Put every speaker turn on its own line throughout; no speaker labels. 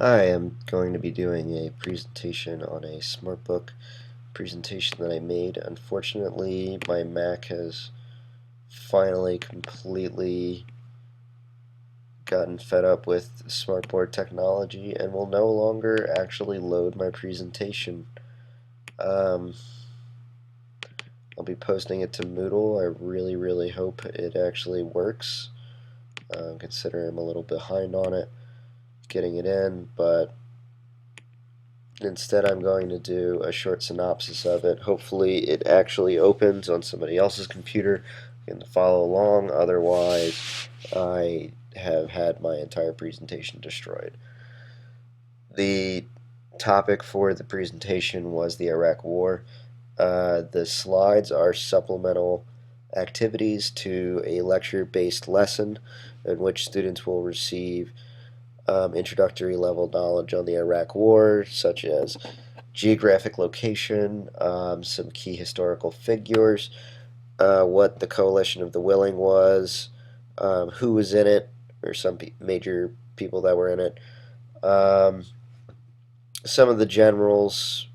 Hi, I'm going to be doing a presentation on a SmartBook presentation that I made. Unfortunately, my Mac has finally completely gotten fed up with SmartBoard technology and will no longer actually load my presentation. Um, I'll be posting it to Moodle. I really hope it actually works, considering I'm a little behind on it, getting it in, but instead, I'm going to do a short synopsis of it. Hopefully, it actually opens on somebody else's computer and follow along. Otherwise, I have had my entire presentation destroyed. The topic for the presentation was the Iraq War. The slides are supplemental activities to a lecture-based lesson in which students will receive introductory level knowledge on the Iraq War, such as geographic location, some key historical figures, what the Coalition of the Willing was, who was in it, or some major people that were in it, um, some of the generals,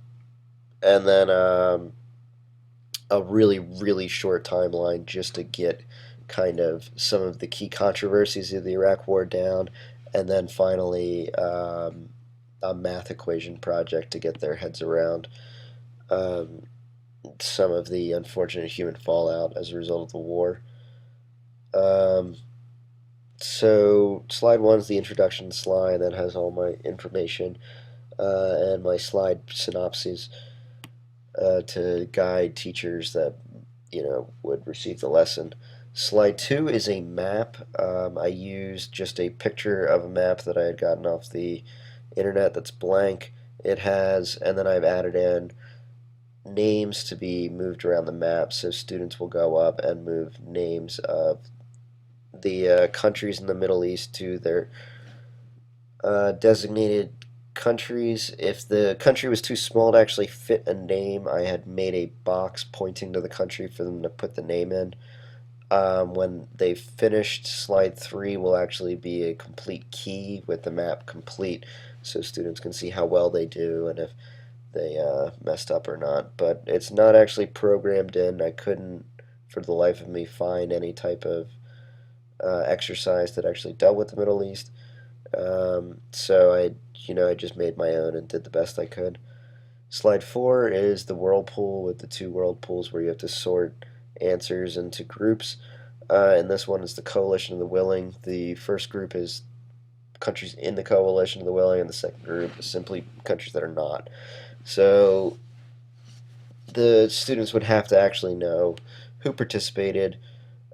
and then a really short timeline just to get kind of some of the key controversies of the Iraq War down, and then finally a math equation project to get their heads around um, some of the unfortunate human fallout as a result of the war. Um, so slide one is the introduction slide that has all my information and my slide synopses to guide teachers that would receive the lesson. Slide two is a map. I used just a picture of a map that I had gotten off the internet that's blank. It has, and then I've added in names to be moved around the map, so students will go up and move names of the countries in the Middle East to their designated countries. If the country was too small to actually fit a name, I had made a box pointing to the country for them to put the name in. When they finished, slide 3 will actually be a complete key with the map complete, so students can see how well they do and if they messed up or not. But it's not actually programmed in. I couldn't, for the life of me, find any type of exercise that actually dealt with the Middle East. So I just made my own and did the best I could. Slide 4 is the whirlpool with the two whirlpools where you have to sort answers into groups. And this one is the Coalition of the Willing. The first group is countries in the Coalition of the Willing, and the second group is simply countries that are not. So the students would have to actually know who participated,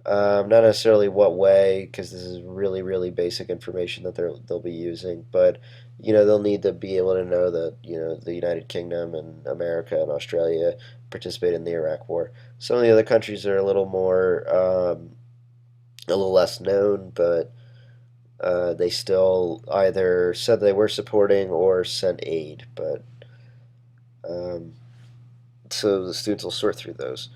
not necessarily what way, because this is really basic information that they'll be using, but they'll need to be able to know that the United Kingdom and America and Australia participated in the Iraq War. Some of the other countries are a little more, a little less known, but they still either said they were supporting or sent aid. But um, so the students will sort through those.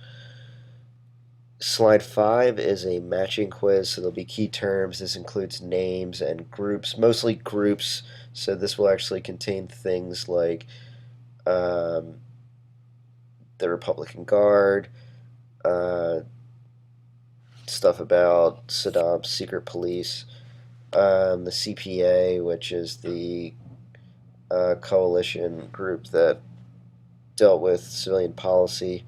Slide 5 is a matching quiz, so there'll be key terms. This includes names and groups, mostly groups, so this will actually contain things like um, the Republican Guard, uh, stuff about Saddam's secret police, the CPA, which is the coalition group that dealt with civilian policy,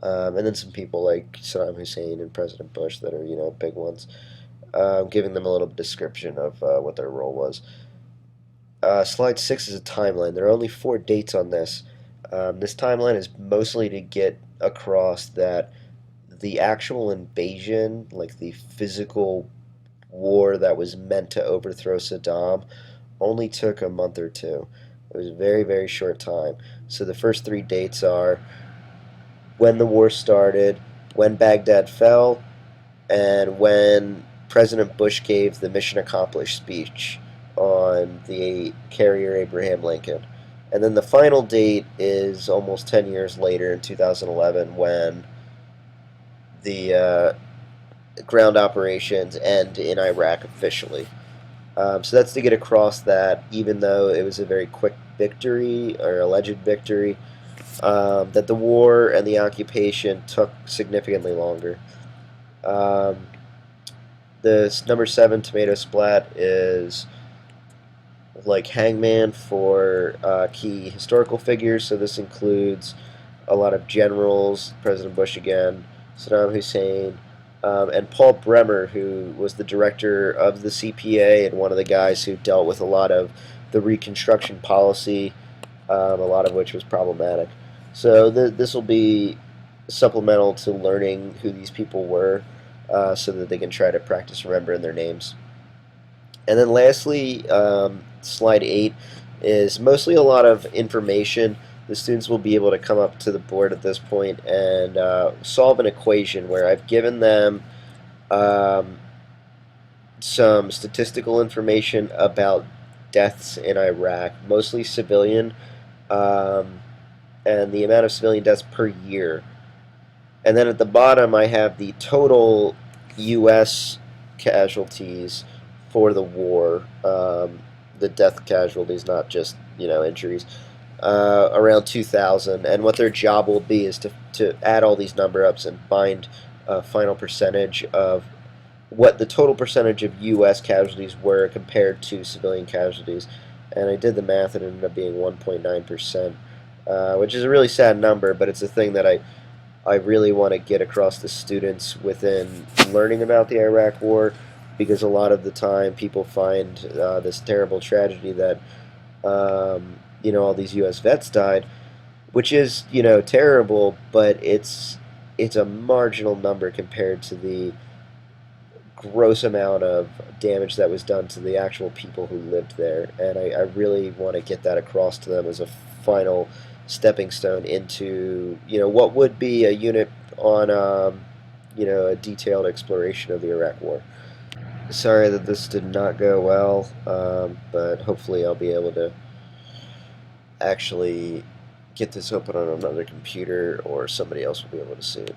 and then some people like Saddam Hussein and President Bush that are big ones, giving them a little description of what their role was. Slide 6 is a timeline. There are only 4 dates on this. This timeline is mostly to get across that the actual invasion, like the physical war that was meant to overthrow Saddam, only took a month or two. It was a very short time. So the first 3 dates are when the war started, when Baghdad fell, and when President Bush gave the mission accomplished speech on the carrier Abraham Lincoln. And then the final date is almost 10 years later in 2011 when the ground operations end in Iraq officially. So that's to get across that even though it was a very quick victory or alleged victory, that the war and the occupation took significantly longer. Um, the number 7 tomato splat is like hangman for key historical figures. So this includes a lot of generals, President Bush again, Saddam Hussein, and Paul Bremer, who was the director of the CPA and one of the guys who dealt with a lot of the Reconstruction policy, a lot of which was problematic. So this will be supplemental to learning who these people were, so that they can try to practice remembering their names. And then lastly, slide 8 is mostly a lot of information. The students will be able to come up to the board at this point and solve an equation where I've given them um, some statistical information about deaths in Iraq, mostly civilian, um, and the amount of civilian deaths per year. And then at the bottom, I have the total U.S. casualties for the war, the death casualties, not just injuries, around 2,000. And what their job will be is to add all these number ups and find a final percentage of what the total percentage of U.S. casualties were compared to civilian casualties. And I did the math, and it ended up being 1.9%, which is a really sad number, but it's a thing that I really want to get across to students within learning about the Iraq War, because a lot of the time people find this terrible tragedy that all these U.S. vets died, which is terrible, but it's a marginal number compared to the gross amount of damage that was done to the actual people who lived there, and I really want to get that across to them as a final stepping stone into what would be a unit on a detailed exploration of the Iraq War. Sorry that this did not go well, but hopefully I'll be able to actually get this open on another computer, or somebody else will be able to see it.